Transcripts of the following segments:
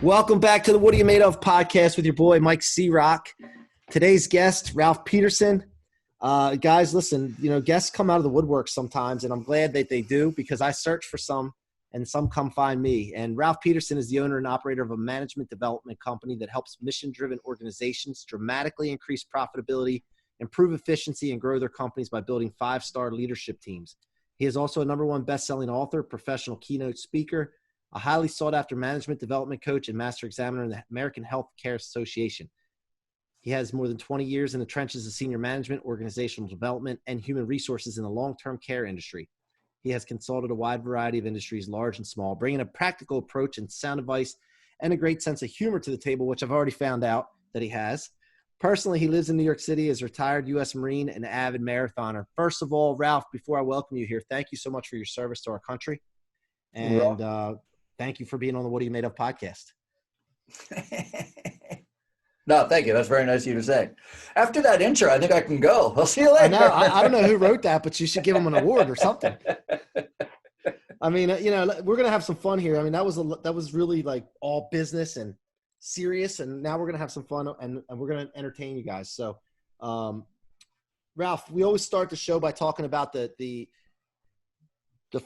Welcome back to the What Are You Made Of podcast with your boy, Mike C-Roc. Today's guest, Ralph Peterson. Guys, listen, guests come out of the woodwork sometimes, and I'm glad that they do because I search for some and some come find me. And Ralph Peterson is the owner and operator of a management development company that helps mission-driven organizations dramatically increase profitability, improve efficiency, and grow their companies by building 5-star leadership teams. He is also a #1 best-selling author, professional keynote speaker, a highly sought-after management development coach, and master examiner in the American Healthcare Association. He has more than 20 years in the trenches of senior management, organizational development, and human resources in the long-term care industry. He has consulted a wide variety of industries, large and small, bringing a practical approach and sound advice and a great sense of humor to the table, which I've already found out that he has. Personally, he lives in New York City, is a retired U.S. Marine and avid marathoner. First of all, Ralph, before I welcome you here, thank you so much for your service to our country. And thank you for being on the What Are You Made Of podcast. No, thank you. That's very nice of you to say. After that intro, I think I can go. I'll see you later. I don't know who wrote that, but you should give him an award or something. I mean, we're going to have some fun here. I mean, that was really like all business and serious, and now we're going to have some fun and we're going to entertain you guys. So, Ralph, we always start the show by talking about the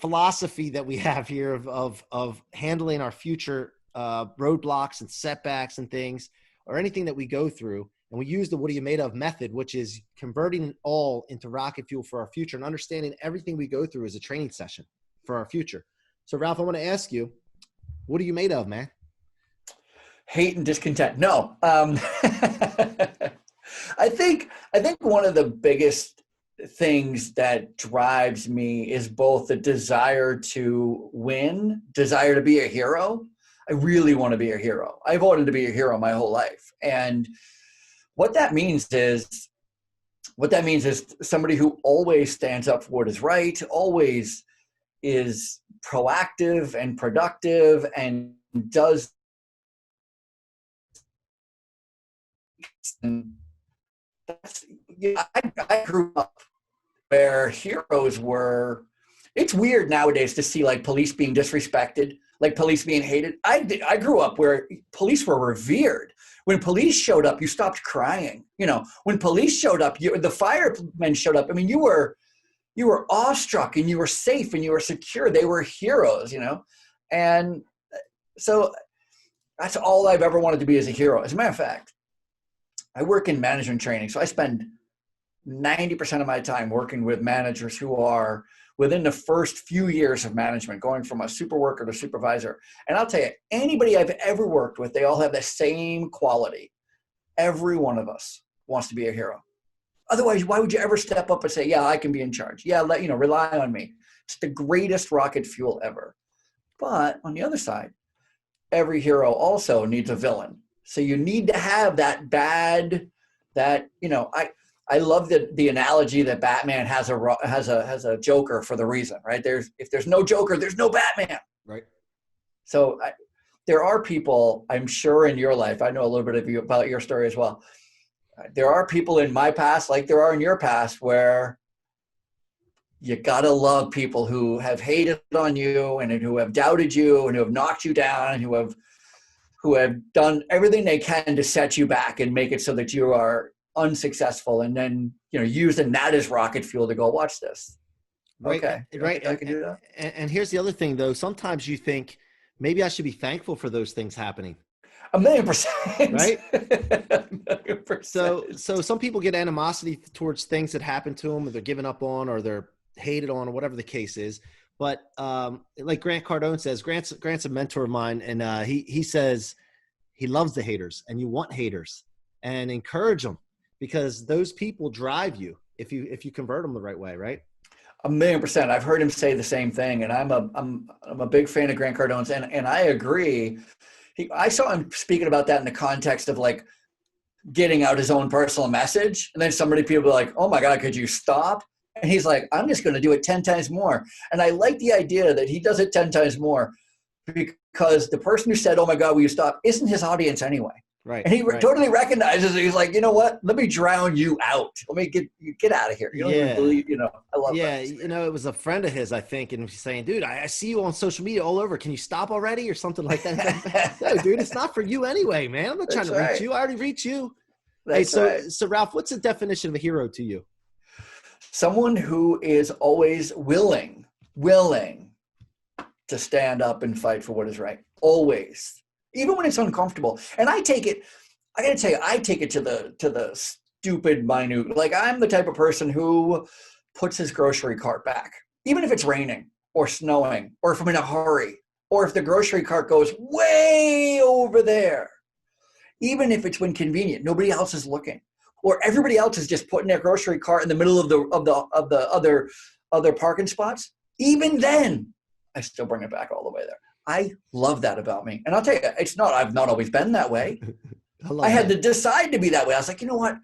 philosophy that we have here of handling our future roadblocks and setbacks and things, or anything that we go through. And we use the What Are You Made Of method, which is converting it all into rocket fuel for our future and understanding everything we go through is a training session for our future. So Ralph, I want to ask you, what are you made of, man? Hate and discontent. No. I think one of the biggest things that drives me is both the desire to win, desire to be a hero. I really want to be a hero. I've wanted to be a hero my whole life. And what that means is somebody who always stands up for what is right, always is proactive and productive and does. And that's, I grew up where heroes were, it's weird nowadays to see like police being disrespected, like police being hated. I grew up where police were revered. When police showed up, you stopped crying. When police showed up, the firemen showed up. I mean, you were awestruck and you were safe and you were secure. They were heroes, And so that's all I've ever wanted to be, as a hero. As a matter of fact, I work in management training. So I spend 90% of my time working with managers who are within the first few years of management, going from a super worker to supervisor. And I'll tell you, anybody I've ever worked with, they all have the same quality. Every one of us wants to be a hero. Otherwise, why would you ever step up and say, yeah, I can be in charge. Yeah, rely on me. It's the greatest rocket fuel ever. But on the other side, every hero also needs a villain. So you need to have that bad, I love the analogy that Batman has a Joker for the reason, right? If there's no Joker, there's no Batman. Right. So there are people, I'm sure, in your life, I know a little bit about your story as well. There are people in my past, like there are in your past, where you gotta love people who have hated on you and who have doubted you and who have knocked you down and who have done everything they can to set you back and make it so that you are unsuccessful, and then using that as rocket fuel to go, watch this. Right. Okay, right. I can do that. And here's the other thing, though. Sometimes you think maybe I should be thankful for those things happening. 1,000,000%. Right. 1,000,000%. So some people get animosity towards things that happen to them, or they're given up on, or they're hated on, or whatever the case is. But like Grant Cardone says, Grant's a mentor of mine, and he says he loves the haters, and you want haters, and encourage them, because those people drive you if you convert them the right way, right? 1,000,000%. I've heard him say the same thing, and I'm a big fan of Grant Cardone's, and I agree. I saw him speaking about that in the context of like getting out his own personal message, and then people are like, "Oh my God, could you stop?" And he's like, "I'm just going to do it 10 times more." And I like the idea that he does it 10 times more, because the person who said, "Oh my God, will you stop?" isn't his audience anyway. Right. And he Right. totally recognizes it. He's like, you know what? Let me drown you out. Let me get out of here. You don't even Yeah. believe, I love Yeah, that. it was a friend of his, I think, and he's saying, "Dude, I see you on social media all over. Can you stop already?" or something like that. It's like, no, dude, it's not for you anyway, man. I'm not trying That's to reach right. you. I already reach you. Hey, That's so right. so Ralph, what's the definition of a hero to you? Someone who is always willing to stand up and fight for what is right. Always. Even when it's uncomfortable. And I gotta tell you, I take it to the stupid minute. Like, I'm the type of person who puts his grocery cart back, even if it's raining or snowing, or if I'm in a hurry, or if the grocery cart goes way over there, even if it's when convenient, nobody else is looking, or everybody else is just putting their grocery cart in the middle of the other parking spots. Even then, I still bring it back all the way there. I love that about me. And I'll tell you, I've not always been that way. I I love had to that. decide to be that way. I was like, you know what?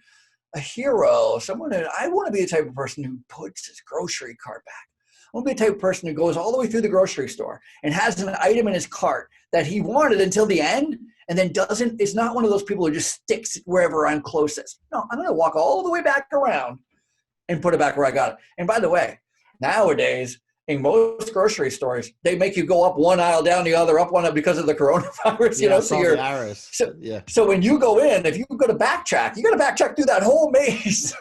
A hero, I want to be the type of person who puts his grocery cart back. I want to be the type of person who goes all the way through the grocery store and has an item in his cart that he wanted until the end, and then is not one of those people who just sticks it wherever I'm closest. No, I'm going to walk all the way back around and put it back where I got it. And by the way, nowadays, in most grocery stores, they make you go up one aisle, down the other, up one up because of the coronavirus. Yeah, I So saw the arrows. so Yeah. so when you go in, if you go to backtrack, you got to backtrack through that whole maze.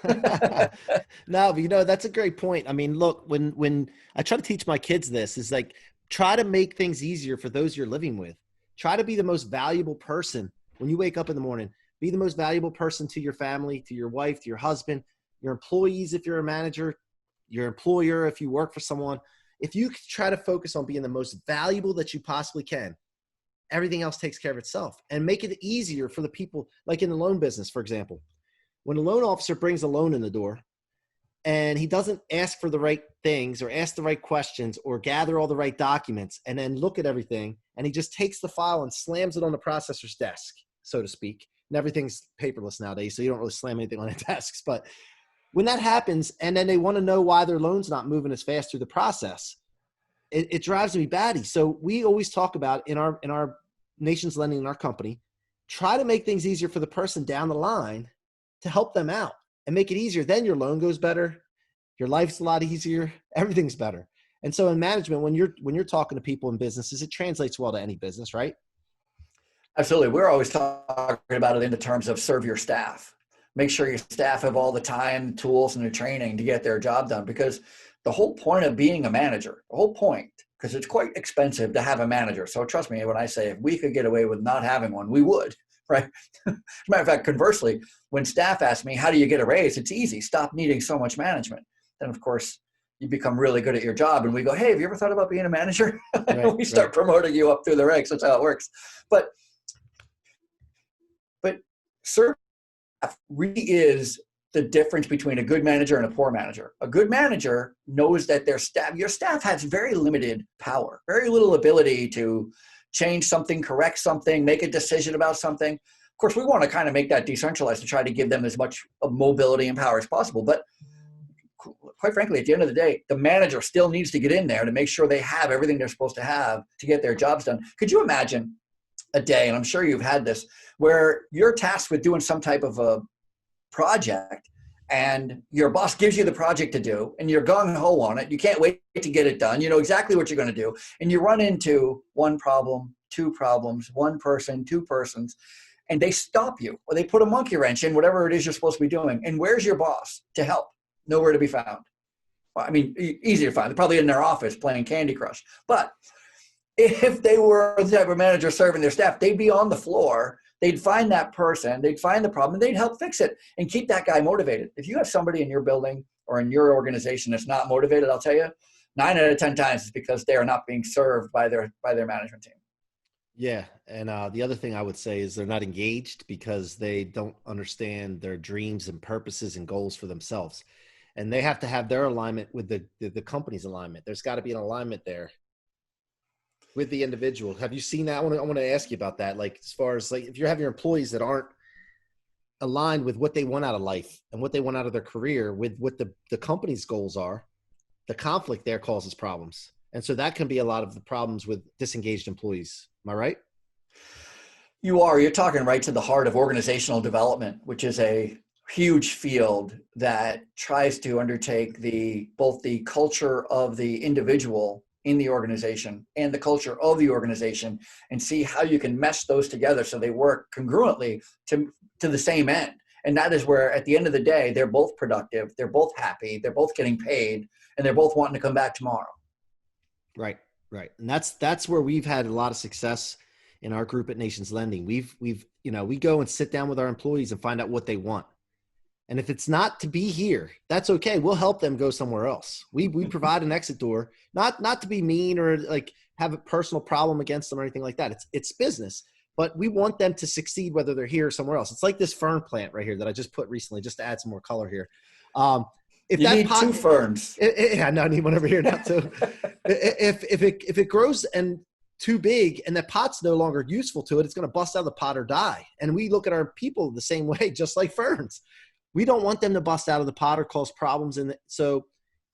No, but that's a great point. I mean, look, when I try to teach my kids this, is like, try to make things easier for those you're living with. Try to be the most valuable person when you wake up in the morning. Be the most valuable person to your family, to your wife, to your husband, your employees if you're a manager, your employer if you work for someone. If you try to focus on being the most valuable that you possibly can, everything else takes care of itself, and make it easier for the people, like in the loan business, for example. When a loan officer brings a loan in the door and he doesn't ask for the right things or ask the right questions or gather all the right documents and then look at everything, and he just takes the file and slams it on the processor's desk, so to speak. And everything's paperless nowadays, so you don't really slam anything on the desks. But when that happens and then they want to know why their loan's not moving as fast through the process, it drives me batty. So we always talk about in our Nations Lending, in our company, try to make things easier for the person down the line to help them out and make it easier. Then your loan goes better. Your life's a lot easier. Everything's better. And so in management, when you're talking to people in businesses, it translates well to any business, right? Absolutely. We're always talking about it in the terms of serve your staff. Make sure your staff have all the time, tools, and the training to get their job done. Because the whole point of being a manager, because it's quite expensive to have a manager. So trust me when I say if we could get away with not having one, we would, right? As a matter of fact, conversely, when staff ask me, how do you get a raise? It's easy. Stop needing so much management. Then, of course, you become really good at your job. And we go, hey, have you ever thought about being a manager? Right, We right. start promoting you up through the ranks. That's how it works. But service really is the difference between a good manager and a poor manager. A good manager knows that your staff has very limited power, very little ability to change something, correct something, make a decision about something. Of course, we want to kind of make that decentralized to try to give them as much of mobility and power as possible. But quite frankly, at the end of the day, the manager still needs to get in there to make sure they have everything they're supposed to have to get their jobs done. Could you imagine a day, and I'm sure you've had this, where you're tasked with doing some type of a project and your boss gives you the project to do and you're gung-ho on it. You can't wait to get it done. You know exactly what you're going to do. And you run into one problem, two problems, one person, two persons, and they stop you or they put a monkey wrench in whatever it is you're supposed to be doing. And where's your boss to help? Nowhere to be found. Well, I mean, easy to find. They're probably in their office playing Candy Crush. But if they were the type of manager serving their staff, they'd be on the floor. They'd find that person, they'd find the problem, and they'd help fix it and keep that guy motivated. If you have somebody in your building or in your organization that's not motivated, I'll tell you, 9 out of 10 times it's because they are not being served by their management team. Yeah. And the other thing I would say is they're not engaged because they don't understand their dreams and purposes and goals for themselves. And they have to have their alignment with the company's alignment. There's got to be an alignment there with the individual. Have you seen that? I want to ask you about that. Like, as far as like, if you have your employees that aren't aligned with what they want out of life and what they want out of their career with what the company's goals are, the conflict there causes problems. And so that can be a lot of the problems with disengaged employees. Am I right? You're talking right to the heart of organizational development, which is a huge field that tries to undertake both the culture of the individual in the organization and the culture of the organization, and see how you can mesh those together so they work congruently to the same end. And that is where, at the end of the day, they're both productive, they're both happy, they're both getting paid, and they're both wanting to come back tomorrow. Right, right. And that's where we've had a lot of success in our group at Nations Lending. We go and sit down with our employees and find out what they want. And if it's not to be here, that's okay. We'll help them go somewhere else. We provide an exit door, not to be mean or like have a personal problem against them or anything like that. It's business, but we want them to succeed whether they're here or somewhere else. It's like this fern plant right here that I just put recently, just to add some more color here. If you that need two ferns. I need one over here now too. If it grows and too big and that pot's no longer useful to it, it's going to bust out of the pot or die. And we look at our people the same way, just like ferns. We don't want them to bust out of the pot or cause problems. And so,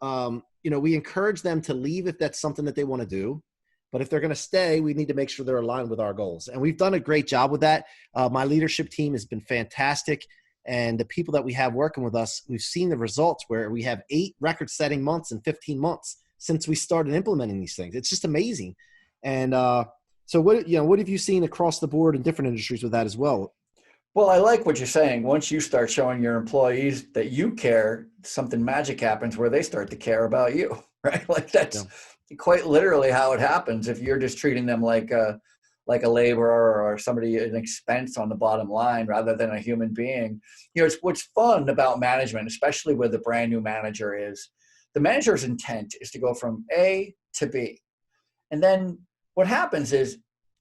we encourage them to leave if that's something that they want to do. But if they're going to stay, we need to make sure they're aligned with our goals. And we've done a great job with that. My leadership team has been fantastic. And the people that we have working with us, we've seen the results where we have 8 record-setting months in 15 months since we started implementing these things. It's just amazing. And so what have you seen across the board in different industries with that as well? Well, I like what you're saying. Once you start showing your employees that you care, something magic happens where they start to care about you, right? Like that's quite literally how it happens. If you're just treating them like a laborer or somebody, an expense on the bottom line rather than a human being. It's what's fun about management, especially with a brand new manager, is the manager's intent is to go from A to B. And then what happens is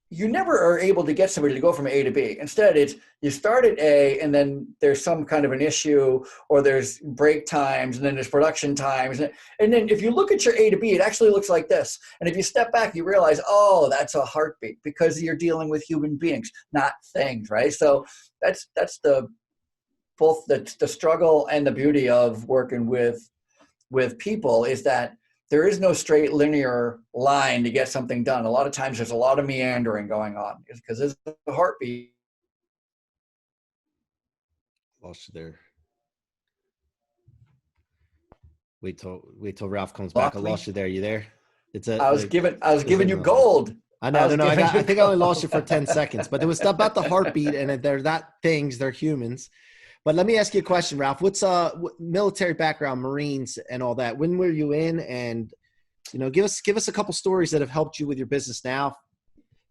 you never are able to get somebody to go from A to B. Instead, it's you start at A and then there's some kind of an issue or there's break times and then there's production times. And then if you look at your A to B, it actually looks like this. And if you step back, you realize, oh, that's a heartbeat because you're dealing with human beings, not things, right? So that's both the struggle and the beauty of working with people is that there is no straight linear line to get something done. A lot of times there's a lot of meandering going on because there's a heartbeat. Lost you there. Wait till Ralph comes back. I lost you there. You there? I was giving you gold. I know. I think I only lost you for 10 seconds, but it was about the heartbeat and they're not things, they're humans. But let me ask you a question, Ralph. What's military background, Marines and all that? When were you in? And give us a couple stories that have helped you with your business now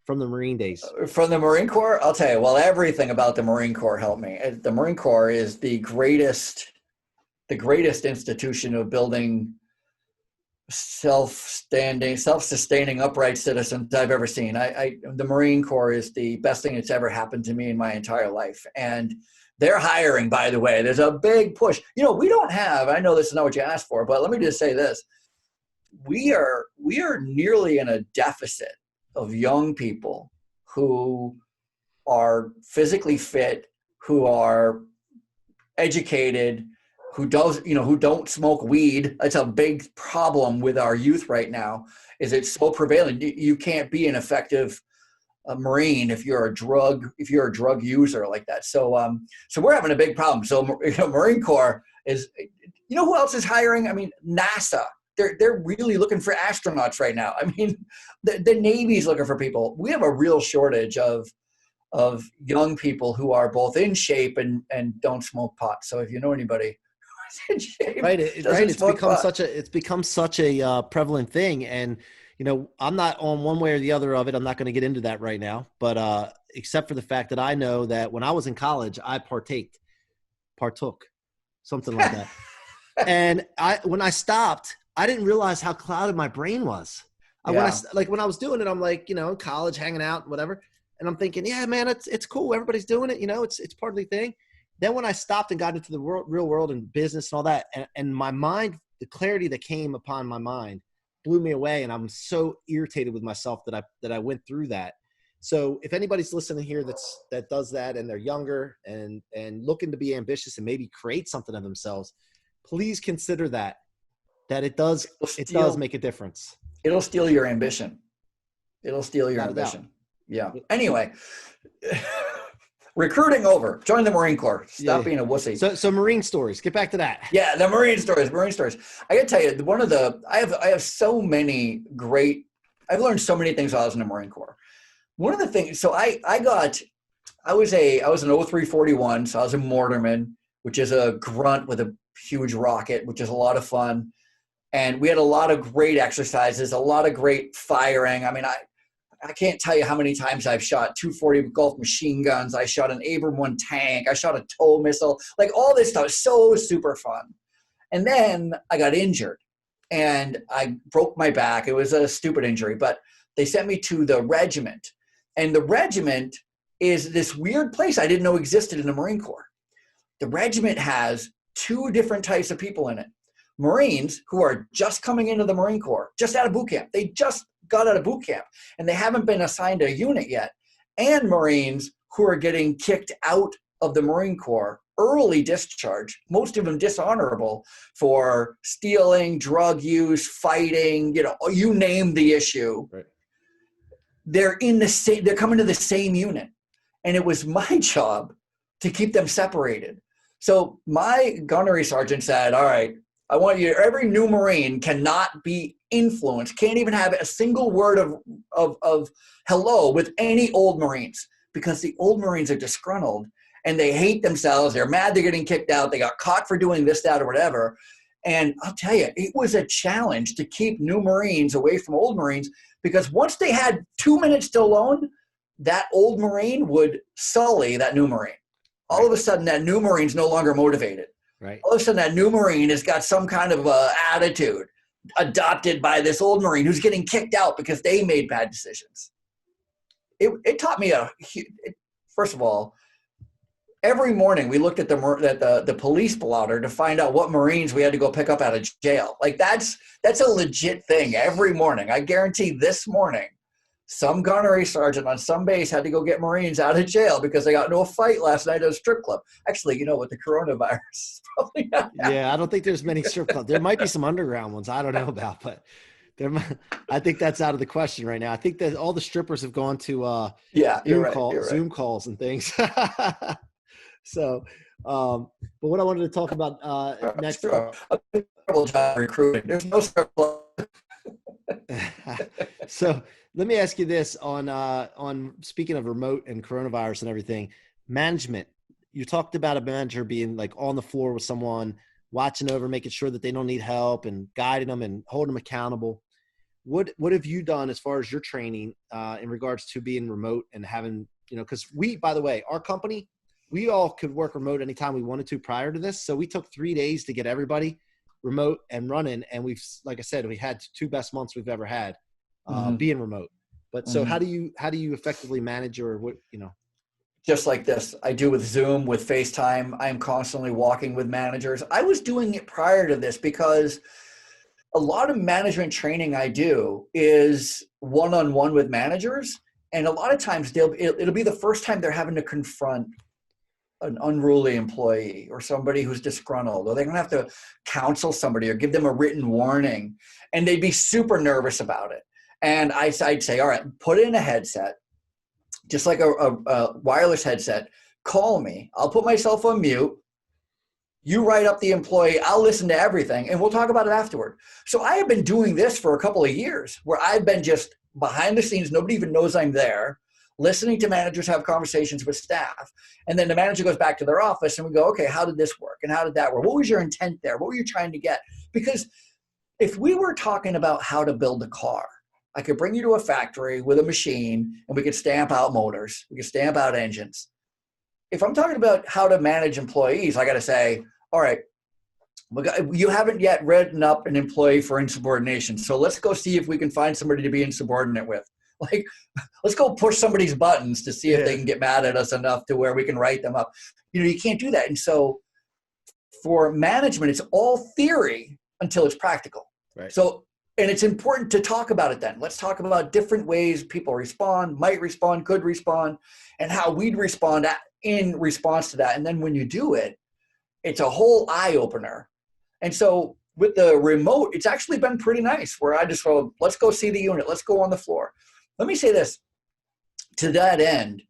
from the Marine days. From the Marine Corps, I'll tell you. Well, everything about the Marine Corps helped me. The Marine Corps is the greatest institution of building self-sustaining, upright citizens I've ever seen. The Marine Corps is the best thing that's ever happened to me in my entire life. And they're hiring, by the way. There's a big push. We don't have, I know this is not what you asked for, but let me just say this. We are nearly in a deficit of young people who are physically fit, who are educated, who don't smoke weed. That's a big problem with our youth right now, is it's so prevalent. You can't be an effective Marine if you're a drug user like that. So we're having a big problem. So Marine Corps is, who else is hiring? I mean, NASA. They're really looking for astronauts right now. I mean, the Navy's looking for people. We have a real shortage of young people who are both in shape and don't smoke pot. So if you know anybody who's in shape, right. It's become such a prevalent thing. And I'm not on one way or the other of it. I'm not going to get into that right now. But except for the fact that I know that when I was in college, I partook, something like that. And when I stopped, I didn't realize how clouded my brain was. When I was doing it, I'm like, in college, hanging out, whatever. And I'm thinking, yeah, man, it's cool. Everybody's doing it. It's part of the thing. Then when I stopped and got into the real world and business and all that, and my mind, the clarity that came upon my mind blew me away. And I'm so irritated with myself that I went through that. So if anybody's listening here that does that and they're younger and looking to be ambitious and maybe create something of themselves, please consider that it does make a difference. It'll steal your ambition. Yeah. Anyway, recruiting over. Join the Marine Corps. Stop being a wussy. So Marine stories. Get back to that. Yeah, the Marine stories. I got to tell you, I have so many great. I've learned so many things while I was in the Marine Corps. One of the things. So I was an 0341. So I was a mortarman, which is a grunt with a huge rocket, which is a lot of fun. And we had a lot of great exercises, a lot of great firing. I mean, I can't tell you how many times I've shot 240 Gulf machine guns. I shot an Abram 1 tank. I shot a TOW missile. Like all this stuff. So super fun. And then I got injured and I broke my back. It was a stupid injury, but they sent me to the regiment. And the regiment is this weird place I didn't know existed in the Marine Corps. The regiment has two different types of people in it. Marines who are just coming into the Marine Corps, just out of boot camp. They just got out of boot camp and they haven't been assigned a unit yet. And Marines who are getting kicked out of the Marine Corps, early discharge, most of them dishonorable for stealing, drug use, fighting, you name the issue. Right. They're coming to the same unit. And it was my job to keep them separated. So my gunnery sergeant said, all right, I want you, every new Marine cannot be influenced, can't even have a single word of hello with any old Marines, because the old Marines are disgruntled and they hate themselves. They're mad they're getting kicked out. They got caught for doing this, that, or whatever. And I'll tell you, it was a challenge to keep new Marines away from old Marines, because once they had 2 minutes to alone, that old Marine would sully that new Marine. All of a sudden, that new Marine's no longer motivated. Right. All of a sudden, that new Marine has got some kind of attitude adopted by this old Marine who's getting kicked out because they made bad decisions. It taught me first of all, every morning we looked at the police blotter to find out what Marines we had to go pick up out of jail. Like that's a legit thing every morning. I guarantee this morning, some gunnery sergeant on some base had to go get Marines out of jail because they got into a fight last night at a strip club. Actually, with the coronavirus, probably not. Yeah, I don't think there's many strip clubs. There might be some underground ones I don't know about, but I think that's out of the question right now. I think that all the strippers have gone to Zoom calls and things. So, but what I wanted to talk about next. Terrible job recruiting. There's no strip club. So let me ask you this on speaking of remote and coronavirus and everything, management. You talked about a manager being like on the floor with someone, watching over, making sure that they don't need help and guiding them and holding them accountable. What have you done as far as your training in regards to being remote and having, because by the way, our company, we all could work remote anytime we wanted to prior to this. So we took 3 days to get everybody remote and running. And we've, like I said, we had 2 best months we've ever had being remote. But so how do you effectively manage your, Just like this, I do with Zoom, with FaceTime. I'm constantly walking with managers. I was doing it prior to this because a lot of management training I do is one-on-one with managers. And a lot of times it'll be the first time they're having to confront an unruly employee or somebody who's disgruntled, or they're going to have to counsel somebody or give them a written warning. And they'd be super nervous about it. And I'd say, all right, put in a headset, just like a wireless headset, call me. I'll put myself on mute. You write up the employee. I'll listen to everything and we'll talk about it afterward. So I have been doing this for a couple of years where I've been just behind the scenes. Nobody even knows I'm there, listening to managers have conversations with staff. And then the manager goes back to their office and we go, okay, how did this work? And how did that work? What was your intent there? What were you trying to get? Because if we were talking about how to build a car, I could bring you to a factory with a machine and we could stamp out motors. We could stamp out engines. If I'm talking about how to manage employees, I got to say, all right, you haven't yet written up an employee for insubordination. So let's go see if we can find somebody to be insubordinate with. Like, let's go push somebody's buttons to see if they can get mad at us enough to where we can write them up. You can't do that. And so for management, it's all theory until it's practical. Right. So, and it's important to talk about it then. Let's talk about different ways people respond, might respond, could respond, and how we'd respond in response to that. And then when you do it, it's a whole eye opener. And so with the remote, it's actually been pretty nice where I just go, let's go see the unit. Let's go on the floor. Let me say this. to that end,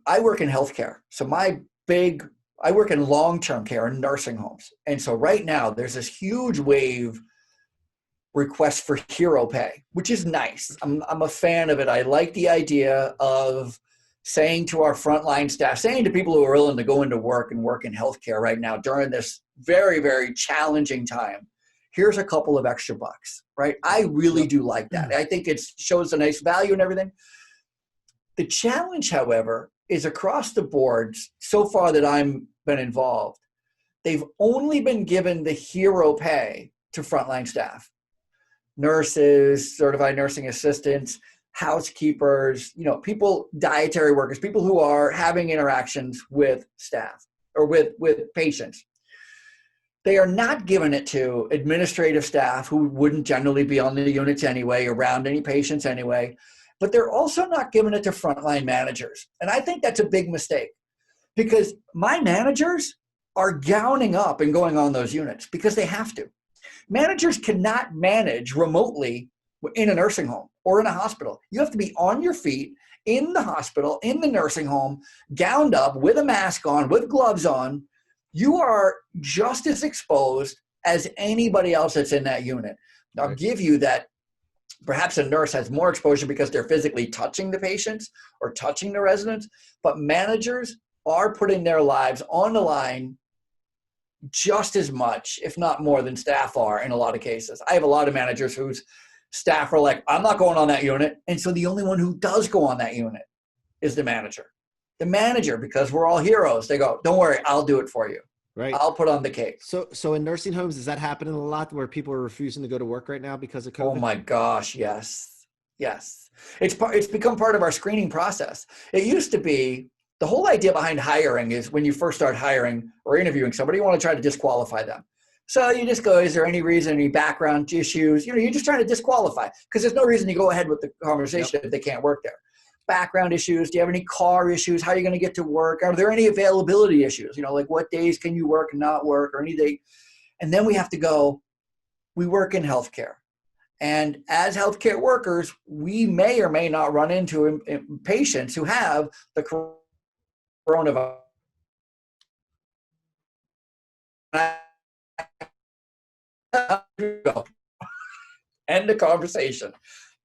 I work in healthcare. So I work in long-term care in nursing homes. And so right now there's this huge wave request for hero pay, which is nice. I'm a fan of it. I like the idea of saying to our frontline staff, saying to people who are willing to go into work and work in healthcare right now during this very, very challenging time, here's a couple of extra bucks, right? I really do like that. I think it shows a nice value and everything. The challenge, however, is across the board, so far that I've been involved, they've only been given the hero pay to frontline staff. Nurses, certified nursing assistants, housekeepers, people, dietary workers, people who are having interactions with staff or with patients. They are not giving it to administrative staff who wouldn't generally be on the units anyway, around any patients anyway, but they're also not giving it to frontline managers. And I think that's a big mistake because my managers are gowning up and going on those units because they have to. Managers cannot manage remotely in a nursing home or in a hospital. You have to be on your feet in the hospital, in the nursing home, gowned up with a mask on, with gloves on. You are just as exposed as anybody else that's in that unit. I'll give you that perhaps a nurse has more exposure because they're physically touching the patients or touching the residents, but managers are putting their lives on the line just as much, if not more, than staff are in a lot of cases. I have a lot of managers whose staff are like, I'm not going on that unit. And so the only one who does go on that unit is the manager. The manager, because we're all heroes, they go, don't worry, I'll do it for you. Right. I'll put on the cake. So in nursing homes, is that happening a lot where people are refusing to go to work right now because of COVID? Oh my gosh, yes. Yes. It's become part of our screening process. It used to be, the whole idea behind hiring is when you first start hiring or interviewing somebody, you want to try to disqualify them. So you just go, is there any reason, any background issues? You're just trying to disqualify because there's no reason to go ahead with the conversation if they can't work there. Background issues. Do you have any car issues? How are you going to get to work? Are there any availability issues? Like what days can you work and not work or anything? And then we have to go, we work in healthcare. And as healthcare workers, we may or may not run into patients who have the coronavirus. End the conversation.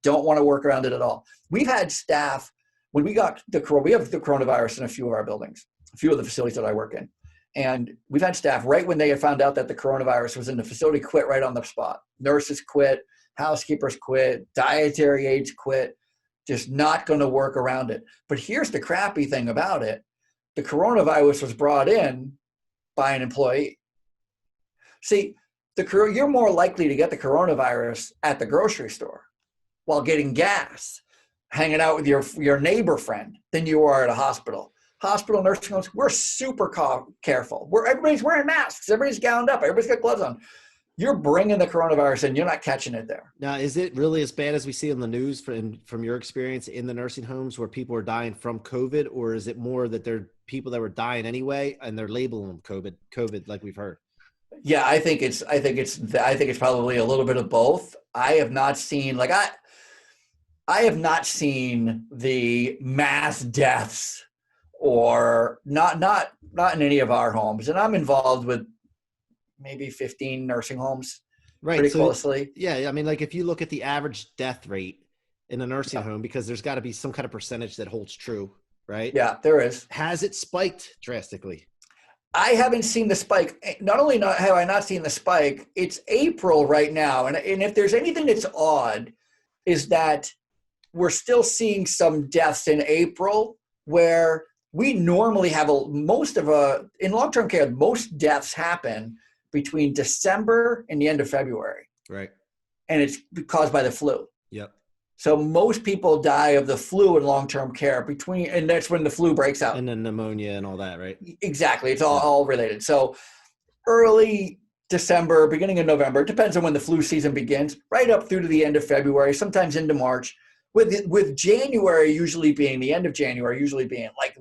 Don't want to work around it at all. We've had staff, when we have the coronavirus in a few of our buildings, a few of the facilities that I work in. And we've had staff right when they had found out that the coronavirus was in the facility quit right on the spot. Nurses quit, housekeepers quit, dietary aides quit, just not going to work around it. But here's the crappy thing about it. The coronavirus was brought in by an employee. See, you're more likely to get the coronavirus at the grocery store while getting gas, hanging out with your neighbor friend than you are at a hospital. Hospital, nursing homes, we're super careful. Everybody's wearing masks. Everybody's gowned up. Everybody's got gloves on. You're bringing the coronavirus and you're not catching it there. Now, is it really as bad as we see on the news from your experience in the nursing homes where people are dying from COVID, or is it more that they're people that were dying anyway and they're labeling them COVID like we've heard? Yeah, I think it's probably a little bit of both. I have not seen the mass deaths or not in any of our homes. And I'm involved with maybe 15 nursing homes pretty closely. Yeah. I mean, like if you look at the average death rate in a nursing home, because there's got to be some kind of percentage that holds true, right? Yeah, there is. Has it spiked drastically? I haven't seen the spike. Not only have I not seen the spike, it's April right now. And if there's anything that's odd is that we're still seeing some deaths in April where we normally have in long-term care, most deaths happen between December and the end of February. Right. And it's caused by the flu. Yep. So most people die of the flu in long-term care and that's when the flu breaks out. And then pneumonia and all that, right? Exactly. It's all related. So early December, beginning of November, it depends on when the flu season begins, right up through to the end of February, sometimes into March, with January usually being the end of January, usually being like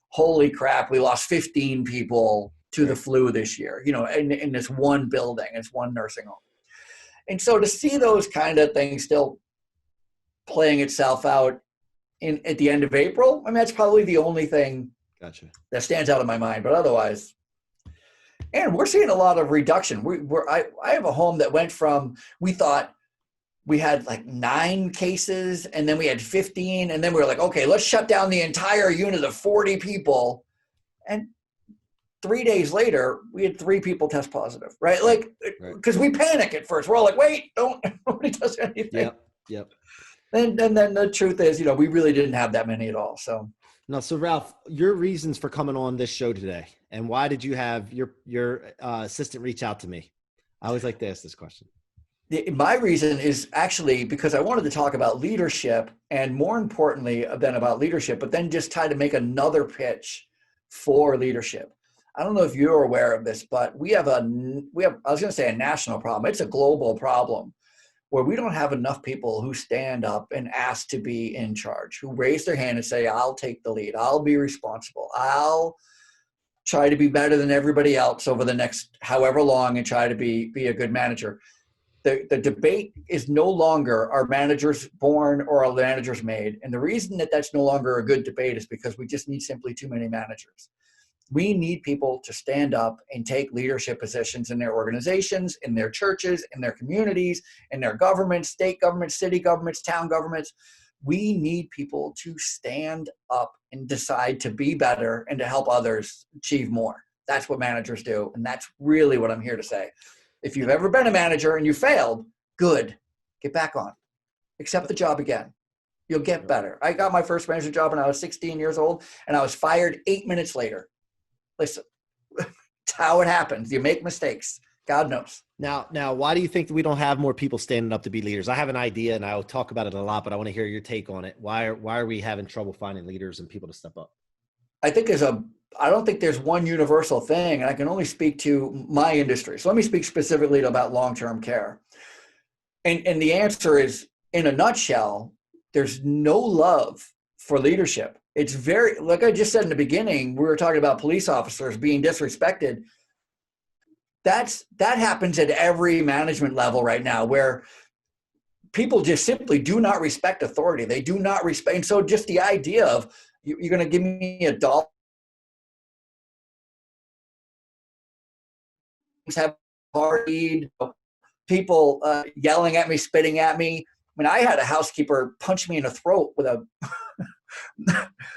holy crap, we lost 15 people to the flu this year, in this one building, it's one nursing home. And so to see those kind of things still playing itself out at the end of April. I mean, that's probably the only thing Gotcha. that stands out in my mind. But otherwise, and we're seeing a lot of reduction. I have a home that went from, we thought we had like 9 cases, and then we had 15, and then we were like, okay, let's shut down the entire unit of 40 people. And 3 days later, we had 3 people test positive, right? Like, because we panic at first. We're all like, wait, nobody does anything. Yep. And then the truth is, we really didn't have that many at all. So. No, so Ralph, your reasons for coming on this show today, and why did you have your assistant reach out to me? I always like to ask this question. My reason is actually because I wanted to talk about leadership, and more importantly than about leadership, but then just try to make another pitch for leadership. I don't know if you're aware of this, but we have I was going to say a national problem. It's a global problem where we don't have enough people who stand up and ask to be in charge, who raise their hand and say, I'll take the lead. I'll be responsible. I'll try to be better than everybody else over the next however long and try to be a good manager. The debate is no longer are managers born or are managers made. And the reason that that's no longer a good debate is because we just need simply too many managers. We need people to stand up and take leadership positions in their organizations, in their churches, in their communities, in their governments, state governments, city governments, town governments. We need people to stand up and decide to be better and to help others achieve more. That's what managers do. And that's really what I'm here to say. If you've ever been a manager and you failed, good. Get back on. Accept the job again. You'll get better. I got my first manager job when I was 16 years old, and I was fired 8 minutes later. Listen, it's how it happens. You make mistakes. God knows. Now, why do you think that we don't have more people standing up to be leaders? I have an idea, and I'll talk about it a lot, but I want to hear your take on it. Why are we having trouble finding leaders and people to step up? I don't think there's one universal thing, and I can only speak to my industry. So let me speak specifically about long-term care. And the answer is, in a nutshell, there's no love for leadership. It's very, like I just said in the beginning, we were talking about police officers being disrespected. That happens at every management level right now, where people just simply do not respect authority. They do not respect. And so just the idea of you're going to give me $1, have partied, people yelling at me, spitting at me. I mean, I had a housekeeper punch me in the throat with a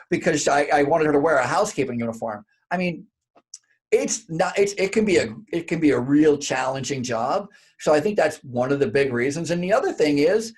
because I wanted her to wear a housekeeping uniform. I mean, it can be a real challenging job. So I think that's one of the big reasons. And the other thing is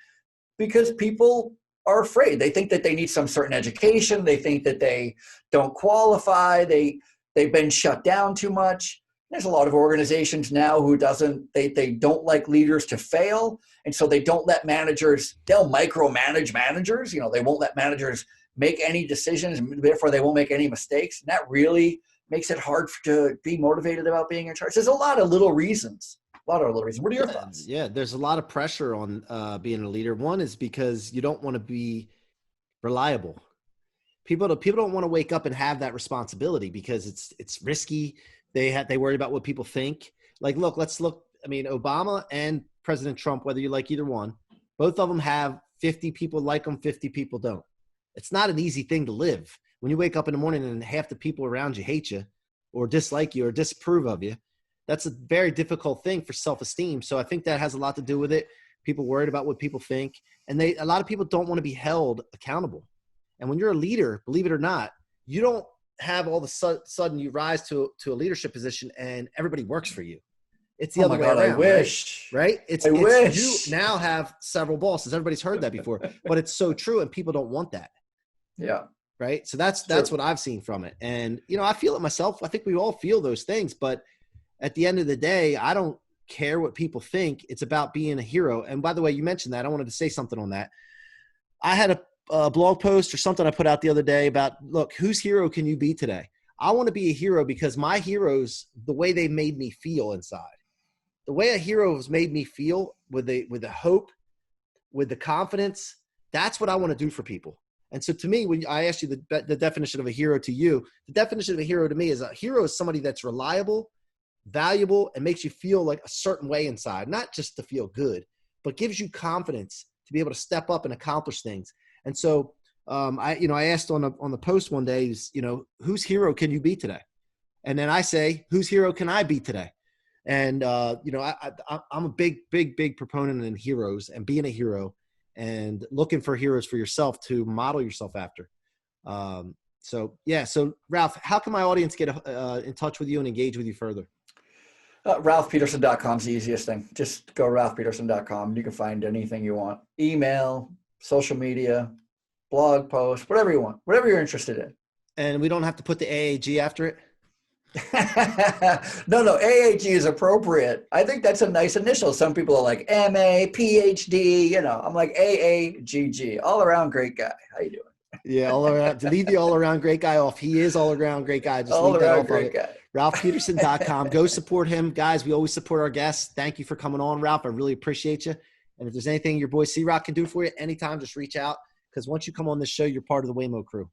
because people are afraid. They think that they need some certain education. They think that they don't qualify. They've been shut down too much. There's a lot of organizations now who they don't like leaders to fail. And so they don't let managers, they'll micromanage managers. They won't let managers make any decisions, and therefore they won't make any mistakes. And that really makes it hard to be motivated about being in charge. There's a lot of little reasons. What are your thoughts? Yeah, there's a lot of pressure on being a leader. One is because you don't want to be reliable. People don't want to wake up and have that responsibility because it's risky. They worry about what people think. Like, let's look. I mean, Obama and President Trump, whether you like either one, both of them have 50 people like them, 50 people don't. It's not an easy thing to live. When you wake up in the morning and half the people around you hate you or dislike you or disapprove of you, that's a very difficult thing for self-esteem. So I think that has a lot to do with it. People worried about what people think. And a lot of people don't want to be held accountable. And when you're a leader, believe it or not, you don't have all of a sudden you rise to a leadership position and everybody works for you. It's the other way around. I wish. Right? I wish. You now have several bosses. Everybody's heard that before, but it's so true, and people don't want that. Yeah. Right. So that's what I've seen from it. And, I feel it myself. I think we all feel those things, but at the end of the day, I don't care what people think. It's about being a hero. And by the way, you mentioned that. I wanted to say something on that. I had a blog post or something I put out the other day about, look, whose hero can you be today? I want to be a hero because my heroes, the way they made me feel inside, the way a hero has made me feel with the hope, with the confidence, that's what I want to do for people. And so to me, when I asked you the definition of a hero to you, the definition of a hero to me is a hero is somebody that's reliable, valuable, and makes you feel like a certain way inside, not just to feel good, but gives you confidence to be able to step up and accomplish things. And so I asked on the post one day, whose hero can you be today? And then I say, whose hero can I be today? And, I'm a big proponent in heroes and being a hero and looking for heroes for yourself to model yourself after. So Ralph, how can my audience get in touch with you and engage with you further? RalphPeterson.com is the easiest thing. Just go RalphPeterson.com. You can find anything you want. Email, social media, blog post, whatever you want, whatever you're interested in. And we don't have to put the AAG after it? No, AAG is appropriate. I think that's a nice initial. Some people are like MA, PhD, I'm like AAGG, all around great guy. How you doing? Yeah, all around. To leave the all around great guy off. He is all around great guy. Just all leave that around off great of guy. RalphPeterson.com. Go support him. Guys, we always support our guests. Thank you for coming on, Ralph. I really appreciate you. And if there's anything your boy C-Roc can do for you anytime, just reach out. Because once you come on this show, you're part of the Waymo crew.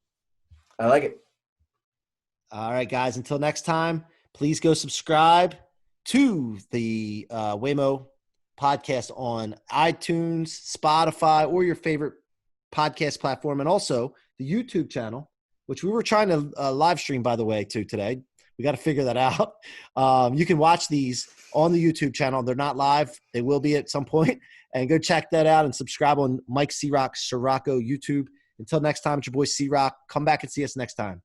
I like it. All right, guys. Until next time, please go subscribe to the Waymo podcast on iTunes, Spotify, or your favorite podcast platform. And also the YouTube channel, which we were trying to live stream, by the way, today. We got to figure that out. You can watch these on the YouTube channel. They're not live. They will be at some point. And go check that out and subscribe on Mike C-Roc, Ciorrocco YouTube. Until next time, it's your boy C-Roc. Come back and see us next time.